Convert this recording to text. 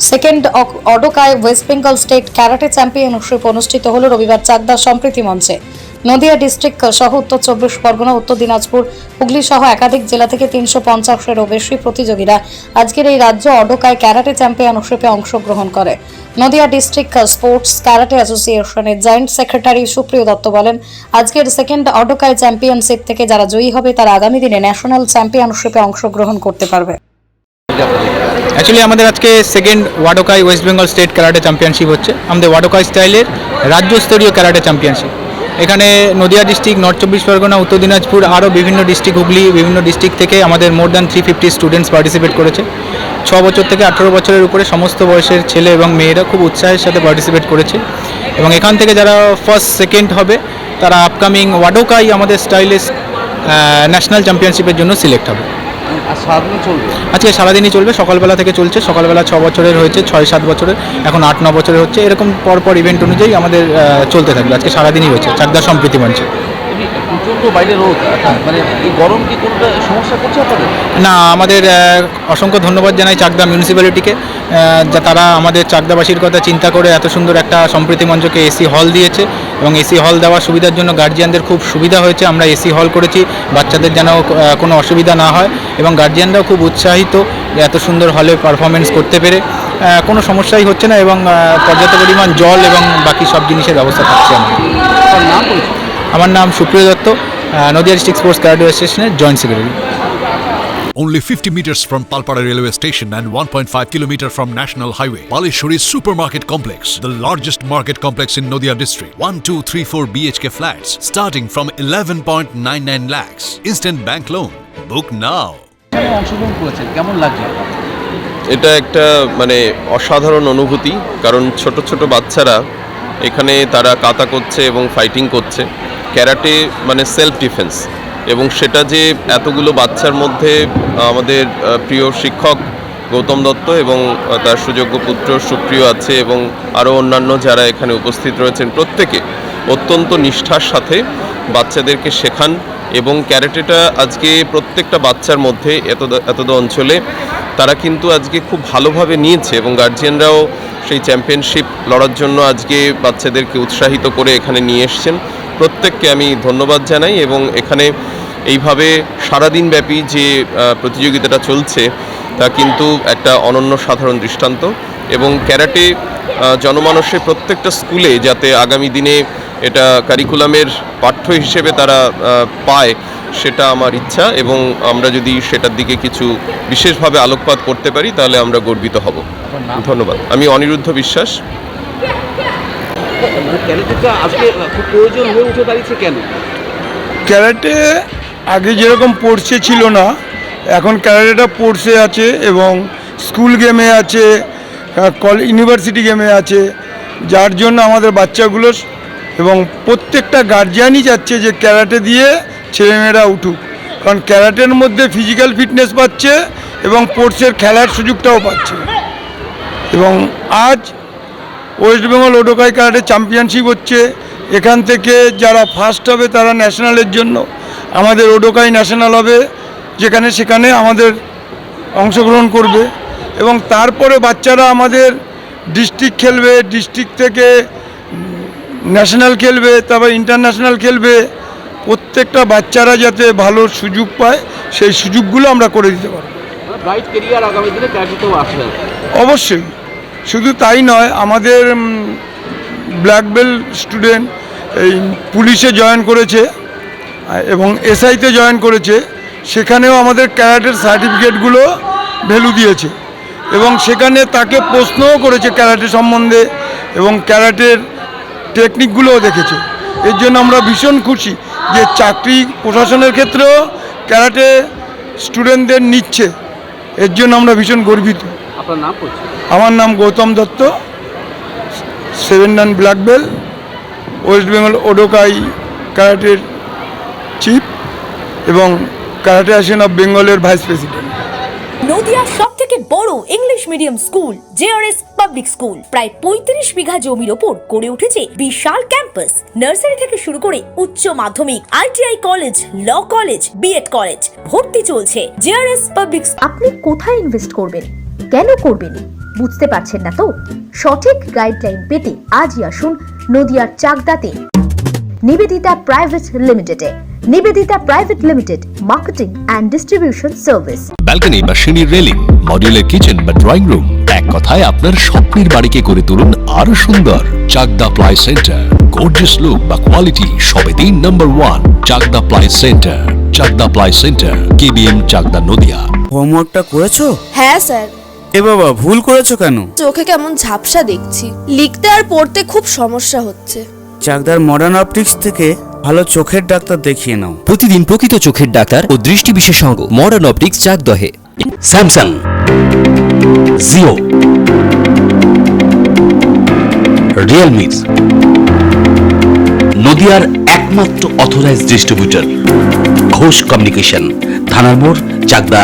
Second Wadokai West Bengal state karate championship অনুষ্ঠিত হল রবিবার চাকদা সম্প্রীতি মঞ্চে। নদিয়া ডিস্ট্রিক্ট সহ উত্তর চব্বিশ পরগনা, উত্তর দিনাজপুর, হুগলি সহ একাধিক জেলা থেকে 350-এরও বেশি প্রতিযোগীরা আজকের এই রাজ্য অডোকায় ক্যারাটে চ্যাম্পিয়নশিপে অংশগ্রহণ করে। নদিয়া ডিস্ট্রিক্ট স্পোর্টস ক্যারাটে অ্যাসোসিয়েশনের জয়েন্ট সেক্রেটারি সুপ্রিয় দত্ত বলেন, আজকের সেকেন্ড অডোকায় চ্যাম্পিয়নশিপ থেকে যারা জয়ী হবে তারা আগামী দিনে ন্যাশনাল চ্যাম্পিয়নশিপে অংশগ্রহণ করতে পারবে। অ্যাকচুয়ালি আমাদের আজকে second Wadokai West Bengal state karate championship হচ্ছে। আমাদের ওয়াডোকাই স্টাইলের রাজ্যস্তরীয় ক্যারাটে চ্যাম্পিয়নশিপ। এখানে নদিয়া ডিস্ট্রিক্ট, নর্থ চব্বিশ পরগনা, উত্তর দিনাজপুর, আরও বিভিন্ন ডিস্ট্রিক্ট, হুগলি, বিভিন্ন ডিস্ট্রিক্ট থেকে আমাদের মোর দ্যান 350 স্টুডেন্টস পার্টিসিপেট করেছে। 6 বছর থেকে 18 বছরের উপরে সমস্ত বয়সের ছেলে এবং মেয়েরা খুব উৎসাহের সাথে পার্টিসিপেট করেছে এবং এখান থেকে যারা ফার্স্ট সেকেন্ড হবে তারা আপকামিং ওয়াডোকাই আমাদের স্টাইলের ন্যাশনাল চ্যাম্পিয়নশিপের জন্য সিলেক্ট হবে। আজকে সারাদিনই চলবে, সকালবেলা থেকে চলছে। সকালবেলা 6 বছরের হয়েছে, 6-7 বছরের, এখন 8-9 বছরের হচ্ছে। এরকম পরপর ইভেন্ট অনুযায়ী আমাদের চলতে থাকবে। আজকে সারাদিনই হচ্ছে চাকদা সম্প্রীতি মঞ্চে। প্রচন্ড বাইরে রোদ, মানে এই গরম কি কোনটা সমস্যা করছে আপনাদের? না, আমাদের অসংখ্য ধন্যবাদ জানাই চাকদা মিউনিসিপ্যালিটিকে, যা তারা আমাদের চাকদাবাসীর কথা চিন্তা করে এত সুন্দর একটা সম্প্রীতি মঞ্চকে এসি হল দিয়েছে এবং এসি হল দেওয়ার সুবিধার জন্য গার্জিয়ানদের খুব সুবিধা হয়েছে। আমরা এসি হল করেছি বাচ্চাদের যেন কোনো অসুবিধা না হয় এবং গার্জিয়ানরাও খুব উৎসাহিত এত সুন্দর হলে পারফরমেন্স করতে পেরে। কোনো সমস্যাই হচ্ছে না এবং পর্যাপ্ত পরিমাণ জল এবং বাকি সব জিনিসের ব্যবস্থা থাকছে। আমার নাম সুপ্রিয় Dutta, Nadia district sports karate অ্যাসোসিয়েশনের joint secretary. Only 50 meters from Palpara railway station and 1.5 kilometer from National Highway, Palishuri Supermarket Complex, the largest market complex in Noida district. 1, 2, 3, 4 BHK flats starting from 11.99 lakhs. Instant bank loan. Book now. অংশগ্রহণ করেছেন, কেমন লাগছে? এটা একটা মানে অসাধারণ অনুভূতি, কারণ ছোট ছোট বাচ্চারা এখানে তারা কাতা করছে এবং ফাইটিং করছে। ক্যারাটে মানে সেলফ ডিফেন্স, এবং সেটা যে এতগুলো বাচ্চার মধ্যে আমাদের প্রিয় শিক্ষক গৌতম দত্ত এবং তার সুযোগ্য পুত্র সুপ্রিয় আছে এবং আরও অন্যান্য যারা এখানে উপস্থিত রয়েছেন, প্রত্যেকে অত্যন্ত নিষ্ঠার সাথে বাচ্চাদেরকে শেখান এবং ক্যারাটেটা আজকে প্রত্যেকটা বাচ্চার মধ্যে এতদ অঞ্চলে তারা কিন্তু আজকে খুব ভালোভাবে নিয়েছে এবং গার্জিয়ানরাও সেই চ্যাম্পিয়নশিপ লড়ার জন্য আজকে বাচ্চাদেরকে উৎসাহিত করে এখানে নিয়ে এসছেন। প্রত্যেককে আমি ধন্যবাদ জানাই এবং এখানে এইভাবে সারাদিনব্যাপী যে প্রতিযোগিতাটা চলছে তা কিন্তু একটা অনন্য সাধারণ দৃষ্টান্ত এবং ক্যারাটে জনমানসের প্রত্যেকটা স্কুলে যাতে আগামী দিনে এটা কারিকুলামের পাঠ্য হিসেবে তারা পায় সেটা আমার ইচ্ছা এবং আমরা যদি সেটার দিকে কিছু বিশেষভাবে আলোকপাত করতে পারি তাহলে আমরা গর্বিত হব। ধন্যবাদ। আমি অনিরুদ্ধ বিশ্বাস। ক্যারাটেটা আজকে খুব প্রয়োজন হয়ে উঠে দাঁড়িয়েছে কেন? ক্যারাটে আগে যেরকম স্পোর্টসে ছিল না, এখন ক্যারাটেটা স্পোর্টসে আছে এবং স্কুল গেমে আছে, ইউনিভার্সিটি গেমে আছে, যার জন্য আমাদের বাচ্চাগুলো এবং প্রত্যেকটা গার্জিয়ানই চাচ্ছে যে ক্যারাটে দিয়ে ছেলেমেয়েরা উঠুক, কারণ ক্যারাটের মধ্যে ফিজিক্যাল ফিটনেস পাচ্ছে এবং স্পোর্টসের খেলার সুযোগটাও পাচ্ছে। এবং আজ ওয়েস্ট বেঙ্গল ওডোকাই ক্যারাটে চ্যাম্পিয়নশিপ হচ্ছে। এখান থেকে যারা ফার্স্ট হবে তারা ন্যাশনালের জন্য আমাদের ওডোকাই ন্যাশনাল হবে, সেখানে আমাদের অংশগ্রহণ করবে এবং তারপরে বাচ্চারা আমাদের ডিস্ট্রিক্ট খেলবে, ডিস্ট্রিক্ট থেকে ন্যাশনাল খেলবে, তারপর ইন্টারন্যাশনাল খেলবে। প্রত্যেকটা বাচ্চারা যাতে ভালো সুযোগ পায় সেই সুযোগগুলো আমরা করে দিতে পারব। ব্রাইট ক্যারিয়ার আগামী দিনে ক্যারাটেতেও আসবে। অবশ্যই, শুধু তাই নয়, আমাদের ব্ল্যাক বেল্ট স্টুডেন্ট এই পুলিশে জয়েন করেছে এবং এসআইতে জয়েন করেছে, সেখানেও আমাদের ক্যারাটের সার্টিফিকেটগুলো ভ্যালু দিয়েছে এবং সেখানে তাকে প্রশ্নও করেছে ক্যারাটে সম্বন্ধে এবং ক্যারাটের টেকনিকগুলোও দেখেছে। এর জন্য আমরা ভীষণ খুশি যে চাকরি প্রশাসনের ক্ষেত্রেও ক্যারাটে স্টুডেন্টদের নিচ্ছে, এর জন্য আমরা ভীষণ গর্বিত। আপনার নাম? আমার নাম Goutam Dutta, 7 dan black belt, West Bengal Wadokai ক্যারাটের চিফ এবং ক্যারাটে অ্যাসোসিয়েশন অফ বেঙ্গলের ভাইস প্রেসিডেন্ট। নদিয়ার সবথেকে বড় English medium school JRS public school প্রায় 35 বিঘা জমির ওপর গড়ে উঠেছে বিশাল ক্যাম্পাস। নার্সারি থেকে শুরু করে উচ্চ মাধ্যমিক, ITI college, law college, BEd college, ভর্তি চলছে জেআরএস পাবলিক। আপনি কোথায় ইনভেস্ট করবেন, কেন করবেন, বুঝতে পারছেন না তো? সঠিক গাইডলাইন পেতে আজই আসুন নদিয়ার চাকদাতে নিবেদিতা প্রাইভেট লিমিটেডে। Nivedita private limited, marketing and distribution service. Balcony বা সিঁড়ির রেলিং, মডিউলার কিচেন বা ড্রয়িং রুম, এক কথায় আপনার স্বপ্নের বাড়িকে করে তুলুন আরো সুন্দর। চাকদা প্লাই সেন্টার, গর্জিয়াস লুক বা কোয়ালিটি সবে দিন number 1 Chakdah ply centre. Chakdah ply centre, KBM, Chakdah, Nadia. হোমওয়ার্কটা করেছো? হ্যাঁ স্যার। এ বাবা, ভুল করেছো কেন? চোখে কেমন ঝাপসা দেখছি, লিখতে আর পড়তে খুব সমস্যা হচ্ছে। চাকদার মডার্ন অপটিক্স থেকে ভালো চোখের ডাক্তার দেখিয়ে নাও। প্রতিদিন প্রকৃত চোখের ডাক্তার ও দৃষ্টি বিশেষজ্ঞ মডার্ন অপটিক্স চাকদহে। স্যামসাং, জিও, রিয়েলমি, নদিয়ার একমাত্র অথরাইজড ডিস্ট্রিবিউটর ঘোষ কমিউনিকেশন, থানার মোড়, চাকদা।